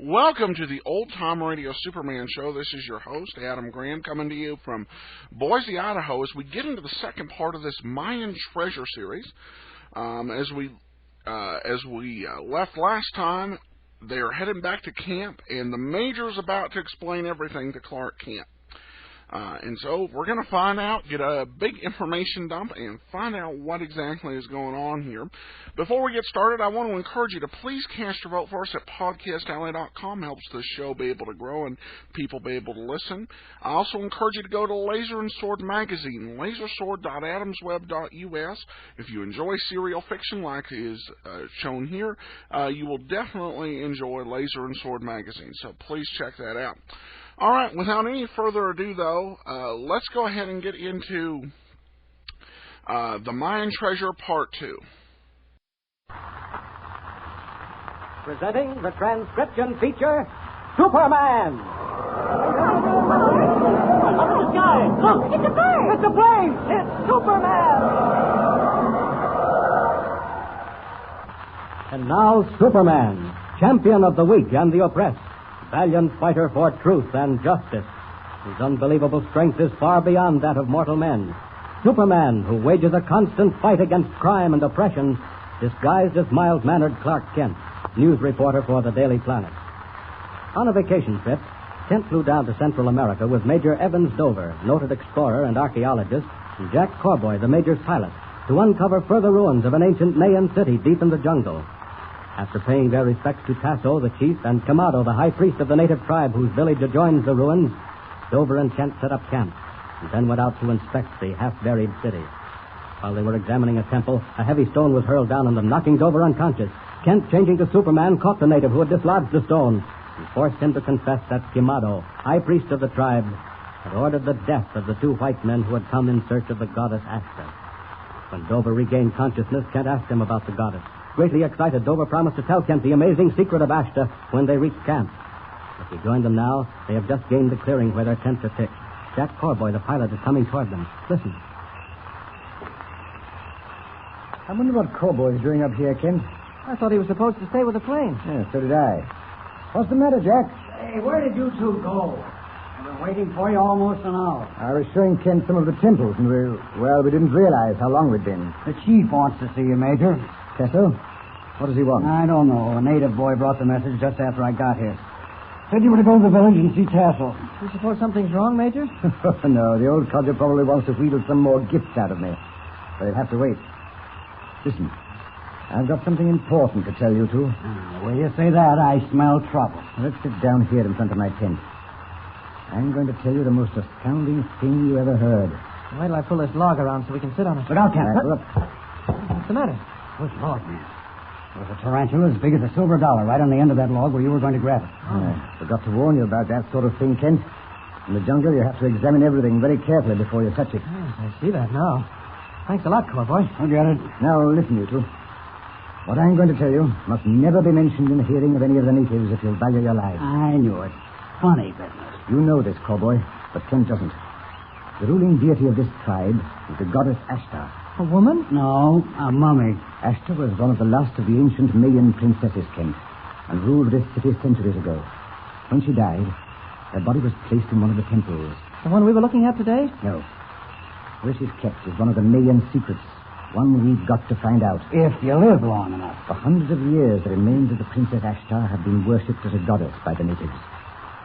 Welcome to the Old Time Radio Superman Show. This is your host, Adam Graham, coming to you from Boise, Idaho, as we get into the second part of this Mayan treasure series. As we left last time, they're heading back to camp, and the Major's about to explain everything to Clark Kent. And so we're going to find out, get a big information dump, and find out what exactly is going on here. Before we get started, I want to encourage you to please cast your vote for us at podcastalley.com. Helps the show be able to grow and people be able to listen. I also encourage you to go to Laser and Sword magazine, lasersword.adamsweb.us. If you enjoy serial fiction like is shown here, you will definitely enjoy Laser and Sword magazine, so please check that out. All right, without any further ado, though, let's go ahead and get into the Mayan Treasure Part 2. Presenting the transcription feature, Superman! Up in the sky! Look, it's a bird! It's a plane! It's Superman! And now, Superman, champion of the weak and the oppressed. Valiant fighter for truth and justice, whose unbelievable strength is far beyond that of mortal men. Superman, who wages a constant fight against crime and oppression, disguised as mild-mannered Clark Kent, news reporter for the Daily Planet. On a vacation trip, Kent flew down to Central America with Major Evans Dover, noted explorer and archaeologist, and Jack Corboy, the Major's pilot, to uncover further ruins of an ancient Mayan city deep in the jungle. After paying their respects to Tasso, the chief, and Kamado, the high priest of the native tribe whose village adjoins the ruins, Dover and Kent set up camp, and then went out to inspect the half-buried city. While they were examining a temple, a heavy stone was hurled down on them, knocking Dover unconscious. Kent, changing to Superman, caught the native who had dislodged the stone and forced him to confess that Kamado, high priest of the tribe, had ordered the death of the two white men who had come in search of the goddess Ashta. When Dover regained consciousness, Kent asked him about the goddess. Greatly excited, Dover promised to tell Kent the amazing secret of Ashta when they reached camp. If he joined them now, they have just gained the clearing where their tents are pitched. Jack Corboy, the pilot, is coming toward them. Listen. I wonder what Corboy's doing up here, Kent. I thought he was supposed to stay with the plane. Yeah, so did I. What's the matter, Jack? Hey, where did you two go? I've been waiting for you almost an hour. I was showing Kent some of the temples, and we didn't realize how long we'd been. The chief wants to see you, Major. Tasso? What does he want? I don't know. A native boy brought the message just after I got here. Said you were to go to the village and see Tasso. You suppose something's wrong, Major? No, the old codger probably wants to wheedle some more gifts out of me. But he'll have to wait. Listen, I've got something important to tell you two. The way you say that, I smell trouble. Let's sit down here in front of my tent. I'm going to tell you the most astounding thing you ever heard. Wait till I pull this log around so we can sit on it. Look out, Kent. What's the matter? Good Lord, man. There was a tarantula as big as a silver dollar right on the end of that log where you were going to grab it. I forgot to warn you about that sort of thing, Kent. In the jungle, you have to examine everything very carefully before you touch it. Yes, I see that now. Thanks a lot, Corboy. I get it. Now, listen, you two. What I'm going to tell you must never be mentioned in the hearing of any of the natives if you value your lives. I knew it. Funny business. You know this, Corboy, but Kent doesn't. The ruling deity of this tribe is the goddess Ashta. A woman? No, a mummy. Ashta was one of the last of the ancient Mayan princesses, Kent, and ruled this city centuries ago. When she died, her body was placed in one of the temples. The one we were looking at today? No. Where she's kept is one of the Mayan secrets, one we've got to find out. If you live long enough. For hundreds of years, the remains of the Princess Ashta have been worshipped as a goddess by the natives.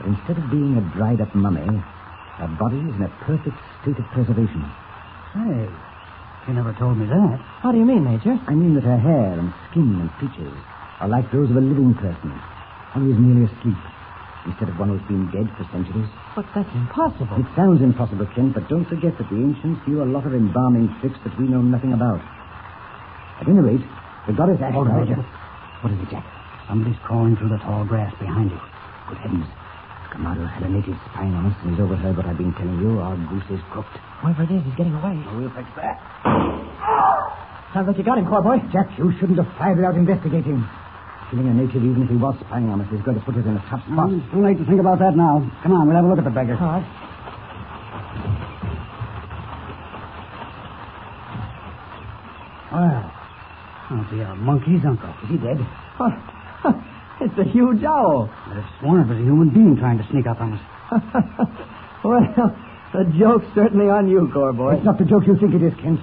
But instead of being a dried-up mummy, her body is in a perfect state of preservation. Hey, you never told me that. How do you mean, Major? I mean that her hair and skin and features are like those of a living person, one who is merely asleep, instead of one who's been dead for centuries. But that's impossible. It sounds impossible, Kent, but don't forget that the ancients knew a lot of embalming tricks that we know nothing about. At any rate, the goddess Ashta... Hold it, Major. What is it, Jack? Somebody's crawling through the tall grass behind you. Good heavens. Kamado had a native spying on us, and he's overheard what I've been telling you. Our goose is cooked. Whoever it is, he's getting away. We'll fix that. Sounds like you got him, Corboy. Jack, you shouldn't have fired without investigating. Killing a native, even if he was spying on us, is going to put us in a tough spot. It's too late to think about that now. Come on, we'll have a look at the beggar. All right. Well, I'll be a monkey's uncle. Is he dead? Oh, It's a huge owl. I'd have sworn it was a human being trying to sneak up on us. Well, the joke's certainly on you, Corboy. It's not the joke you think it is, Kent.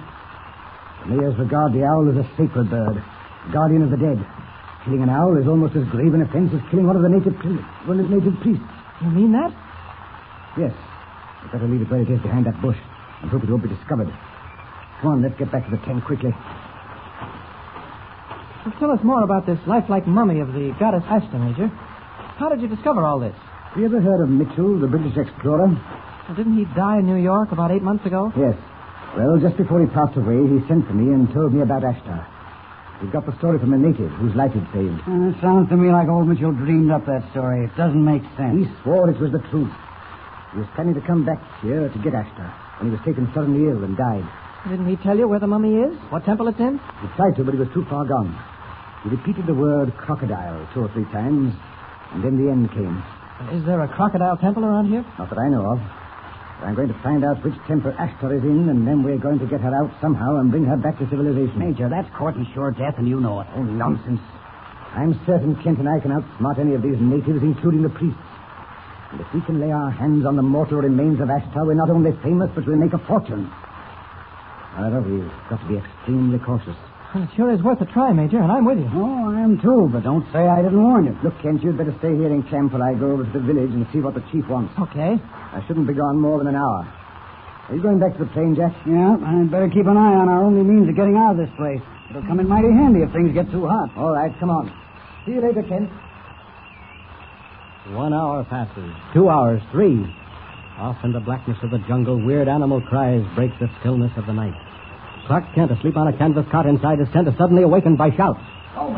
The mayors regard the owl as a sacred bird, guardian of the dead. Killing an owl is almost as grave an offense as killing one of the native priests. You mean that? Yes. We'd better leave it where it is behind that bush and hope it won't be discovered. Come on, let's get back to the tent quickly. Well, tell us more about this lifelike mummy of the goddess Ashta, Major. How did you discover all this? Have you ever heard of Mitchell, the British explorer? Well, didn't he die in New York about 8 months ago? Yes. Well, just before he passed away, he sent for me and told me about Ashtar. He got the story from a native whose life he'd saved. It sounds to me like old Mitchell dreamed up that story. It doesn't make sense. He swore it was the truth. He was planning to come back here to get Ashtar when he was taken suddenly ill and died. Didn't he tell you where the mummy is? What temple it's in? He tried to, but he was too far gone. He repeated the word crocodile 2 or 3 times, and then the end came. Is there a crocodile temple around here? Not that I know of. But I'm going to find out which temple Ashtar is in, and then we're going to get her out somehow and bring her back to civilization. Major, that's courting sure death, and you know it. Oh, nonsense. I'm certain Kent and I can outsmart any of these natives, including the priests. And if we can lay our hands on the mortal remains of Ashtar, we're not only famous, but we'll make a fortune. However, we've got to be extremely cautious. Well, it sure is worth a try, Major, and I'm with you. Oh, I am too, but don't say I didn't warn you. Look, Kent, you'd better stay here in camp while I go over to the village and see what the chief wants. Okay. I shouldn't be gone more than an hour. Are you going back to the plane, Jack? Yeah, I'd better keep an eye on our only means of getting out of this place. It'll come in mighty handy if things get too hot. All right, come on. See you later, Kent. 1 hour passes. 2 hours, 3. Off in the blackness of the jungle, weird animal cries break the stillness of the night. Clark Kent, asleep on a canvas cot inside his tent, is suddenly awakened by shouts. Oh,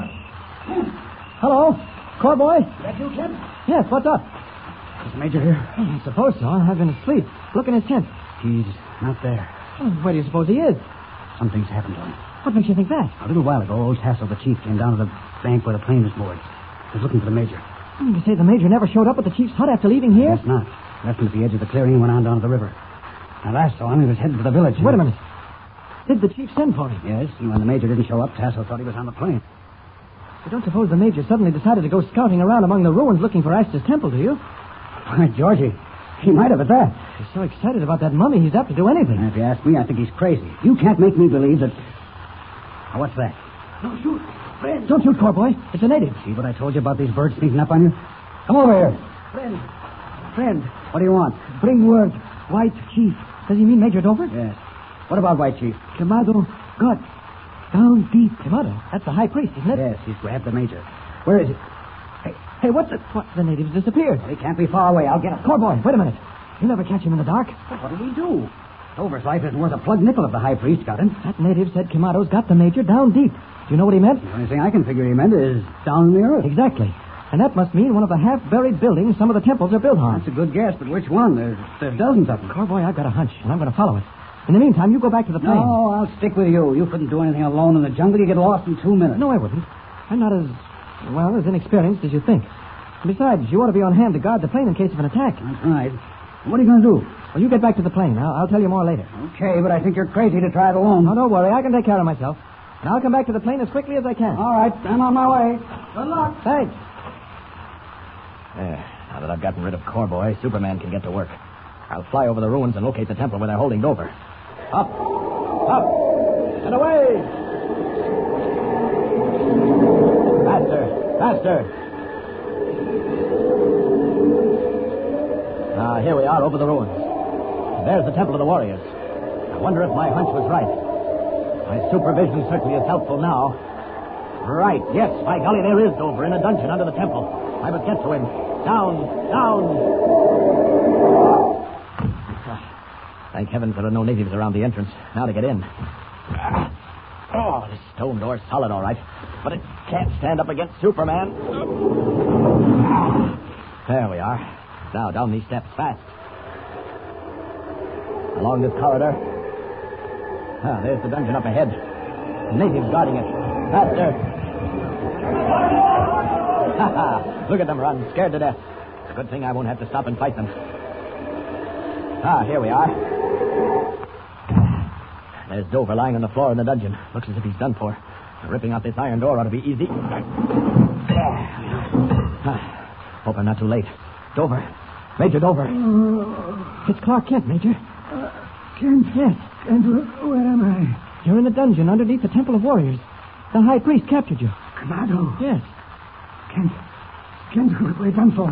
Hello? Corboy? that you, Kent? Yes, what's up? Is the Major here? I suppose so. I've been asleep. Look in his tent. He's not there. Oh, where do you suppose he is? Something's happened to him. What makes you think that? A little while ago, old Tassel, the chief, came down to the bank where the plane was moored. He was looking for the Major. You mean to say the Major never showed up at the chief's hut after leaving here? Guess not. Left him at the edge of the clearing and went on down to the river. Now, last saw him, he was headed for the village. Wait a minute. Did the chief send for him? Yes, and when the Major didn't show up, Tassel thought he was on the plane. You don't suppose the Major suddenly decided to go scouting around among the ruins looking for Ashta's temple, do you? Why, Georgie, he might have at that. He's so excited about that mummy, he's apt to do anything. And if you ask me, I think he's crazy. You can't make me believe that... Now, what's that? Don't shoot. Friend. Don't shoot, Corboy. It's a native. See what I told you about these birds sneaking up on you? Come over here. Friend. What do you want? Bring word. White Chief. Does he mean Major Dover? Yes. What about White Chief? Quemado. Gut. Down deep. Quemado. That's the high priest, isn't it? Yes, he's grabbed the Major. Where is he? Hey, what's it? What? The native's disappeared. He can't be far away. I'll get him. Corboy, wait a minute. You'll never catch him in the dark. What did he do? Dover's life isn't worth a plug nickel if the high priest got him. That native said Quemado's got the Major down deep. Do you know what he meant? The only thing I can figure he meant is down in the earth. Exactly. And that must mean one of the half-buried buildings some of the temples are built on. That's a good guess, but which one? There's dozens of them. Corboy, I've got a hunch, and I'm going to follow it. In the meantime, you go back to the plane. No, I'll stick with you. You couldn't do anything alone in the jungle. You get lost in 2 minutes. No, I wouldn't. I'm not as inexperienced as you think. Besides, you ought to be on hand to guard the plane in case of an attack. That's right. What are you going to do? Well, you get back to the plane. I'll tell you more later. Okay, but I think you're crazy to try it alone. No, don't worry. I can take care of myself. And I'll come back to the plane as quickly as I can. All right, I'm on my way. Good luck. Thanks. There. Now that I've gotten rid of Corboy, Superman can get to work. I'll fly over the ruins and locate the temple where they're holding Dover. Up! Up! And away! Faster! Faster! Here we are over the ruins. There's the Temple of the Warriors. I wonder if my hunch was right. My supervision certainly is helpful now. Right, yes, by golly, there is Dover in a dungeon under the temple. I must get to him. Down, down! Thank heavens there are no natives around the entrance. Now to get in. Oh, this stone door's solid, all right. But it can't stand up against Superman. There we are. Now, down these steps, fast. Along this corridor. There's the dungeon up ahead. The natives guarding it. Faster. Look at them run, scared to death. It's a good thing I won't have to stop and fight them. Here we are. There's Dover lying on the floor in the dungeon. Looks as if he's done for. Ripping out this iron door ought to be easy. hope I'm not too late. Dover. Major Dover. It's Clark Kent, Major. Kent? Yes. Kent, where am I? You're in a dungeon underneath the Temple of Warriors. The High Priest captured you. Kamado. Yes. Kent, we're done for.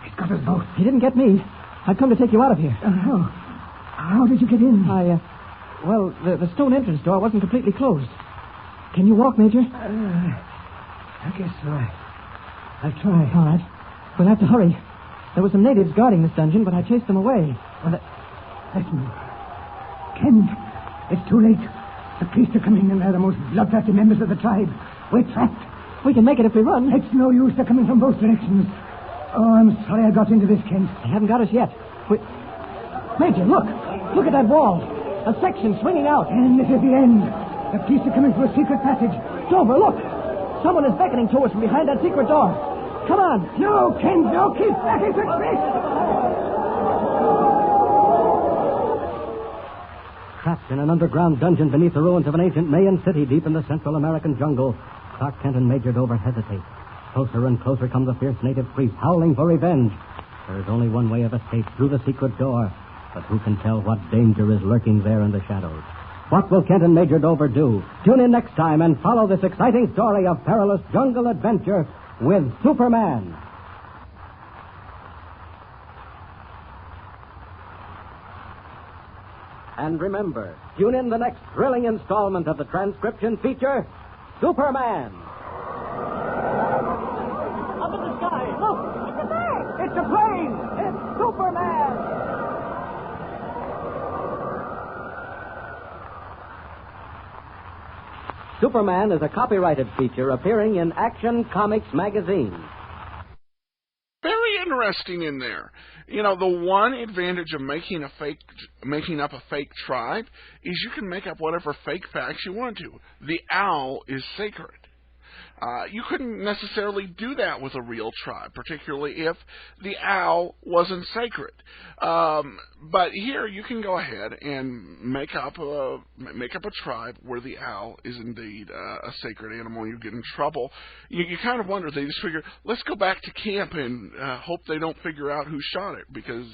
He's got us both. He didn't get me. I've come to take you out of here. How did you get in? Well, the stone entrance door wasn't completely closed. Can you walk, Major? I guess so. I'll try. All right. We'll have to hurry. There were some natives guarding this dungeon, but I chased them away. Listen. Kent, it's too late. The priests are coming, and they're the most bloodthirsty members of the tribe. We're trapped. We can make it if we run. It's no use. They're coming from both directions. Oh, I'm sorry I got into this, Kent. They haven't got us yet. Major, look. Look at that wall. A section swinging out. And this is the end. The priests are coming through a secret passage. Dover, look. Someone is beckoning to us from behind that secret door. Come on. No, Kent, no. Keep back. It's a trick. Trapped in an underground dungeon beneath the ruins of an ancient Mayan city deep in the Central American jungle, Clark Kent and Major Dover hesitate. Closer and closer come the fierce native priests, howling for revenge. There is only one way of escape, through the secret door. But who can tell what danger is lurking there in the shadows? What will Kent and Major Dover do? Tune in next time and follow this exciting story of perilous jungle adventure with Superman. And remember, tune in the next thrilling installment of the transcription feature, Superman. Up in the sky, look! It's a bird! It's a plane! It's Superman! Superman is a copyrighted feature appearing in Action Comics magazine. Very interesting in there. You know, the one advantage of making up a fake tribe is you can make up whatever fake facts you want to. The owl is sacred. You couldn't necessarily do that with a real tribe, particularly if the owl wasn't sacred. But here you can go ahead and make up a tribe where the owl is indeed a sacred animal. You get in trouble. You kind of wonder. They just figure, let's go back to camp and hope they don't figure out who shot it, because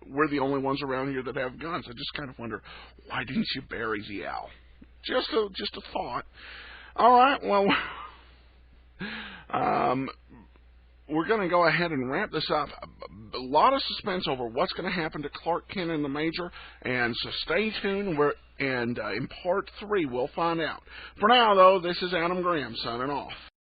we're the only ones around here that have guns. I just kind of wonder, why didn't you bury the owl? Just a thought. All right, well, we're going to go ahead and wrap this up. A lot of suspense over what's going to happen to Clark Kent and the Major, and so stay tuned. In part 3, we'll find out. For now, though, this is Adam Graham signing off.